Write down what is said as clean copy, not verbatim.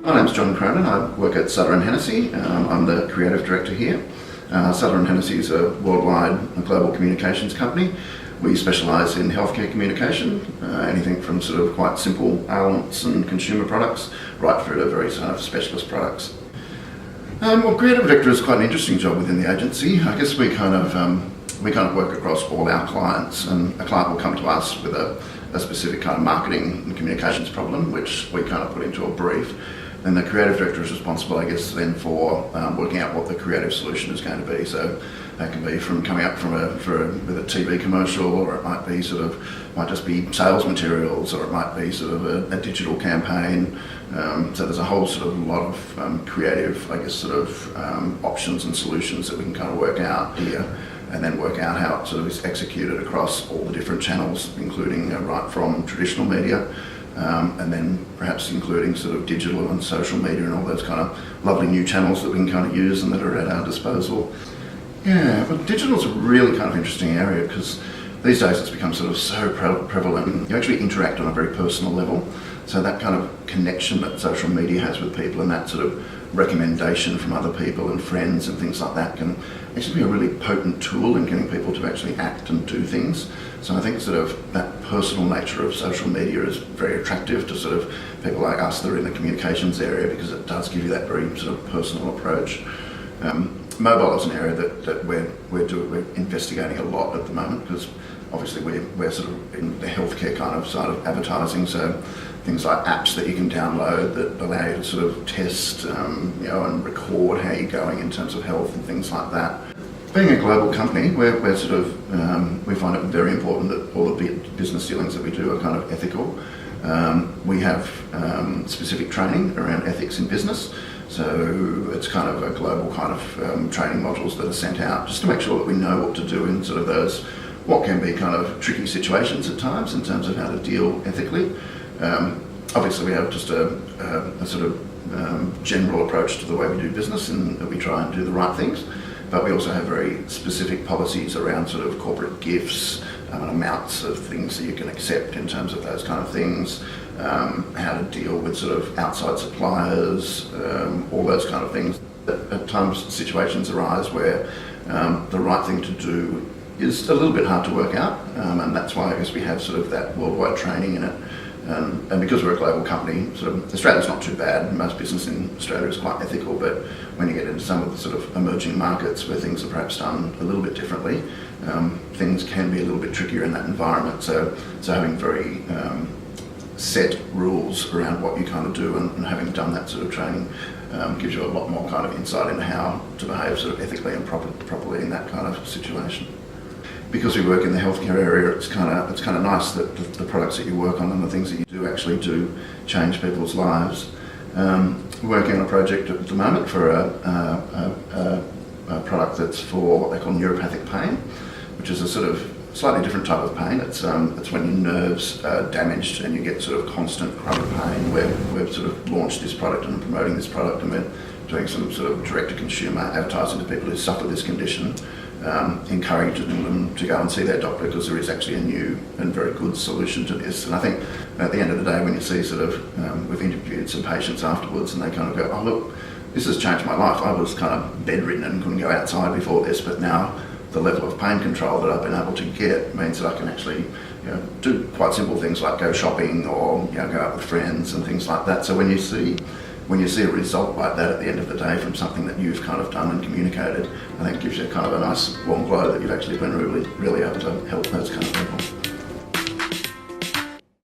My name's John Cronin. I work at Sudler and Hennessey. I'm the creative director here. Sudler and Hennessey is a worldwide global communications company. We specialise in healthcare communication, anything from sort of quite simple ailments and consumer products right through to very sort of specialist products. Well, creative director is quite an interesting job within the agency. I guess we kind of work across all our clients, and a client will come to us with a specific kind of marketing and communications problem, which we kind of put into a brief. Then the creative director is responsible, I guess, then for working out what the creative solution is going to be. So that can be from coming up with a TV commercial, or it might just be sales materials, or it might be sort of a digital campaign. So there's a whole sort of lot of creative, I guess, sort of options and solutions that we can kind of work out here, and then work out how it sort of is executed across all the different channels, including right from traditional media, and then perhaps including sort of digital and social media and all those kind of lovely new channels that we can kind of use and that are at our disposal. Yeah, but digital's a really kind of interesting area, because these days it's become sort of so prevalent. You actually interact on a very personal level, so that kind of connection that social media has with people, and that sort of recommendation from other people and friends and things like that, can actually be a really potent tool in getting people to actually act and do things. So I think sort of that personal nature of social media is very attractive to sort of people like us that are in the communications area, because it does give you that very sort of personal approach. Mobile is an area that we're investigating a lot at the moment, because obviously we're sort of in the healthcare kind of side of advertising, so things like apps that you can download that allow you to sort of test, and record how you're going in terms of health and things like that. Being a global company, we're sort of we find it very important that all the business dealings that we do are kind of ethical. We have specific training around ethics in business. So it's kind of a global kind of training modules that are sent out just to make sure that we know what to do in sort of those, what can be kind of tricky situations at times in terms of how to deal ethically. Obviously we have just a sort of general approach to the way we do business, and that we try and do the right things, but we also have very specific policies around sort of corporate gifts, and amounts of things that you can accept in terms of those kind of things, how to deal with sort of outside suppliers, all those kind of things. At times situations arise where the right thing to do is a little bit hard to work out, and that's why I guess we have sort of that worldwide training in it. And because we're a global company, sort of Australia's not too bad. Most business in Australia is quite ethical, but when you get into some of the sort of emerging markets where things are perhaps done a little bit differently, things can be a little bit trickier in that environment. So having very set rules around what you kind of do, and having done that sort of training gives you a lot more kind of insight into how to behave sort of ethically and properly in that kind of situation. Because we work in the healthcare area, it's kind of nice that the products that you work on and the things that you do actually do change people's lives. We're working on a project at the moment for a product that's for what they call neuropathic pain, which is a sort of slightly different type of pain. It's when your nerves are damaged and you get sort of constant chronic pain. We've sort of launched this product and promoting this product, and we're doing some sort of direct-to-consumer advertising to people who suffer this condition, encouraging them to go and see their doctor, because there is actually a new and very good solution to this. And I think at the end of the day, when you see sort of, we've interviewed some patients afterwards, and they kind of go, oh look, this has changed my life. I was kind of bedridden and couldn't go outside before this, but now the level of pain control that I've been able to get means that I can actually do quite simple things like go shopping, or go out with friends and things like that. So when you see a result like that at the end of the day from something that you've kind of done and communicated, I think it gives you kind of a nice warm glow that you've actually been really able to help those kind of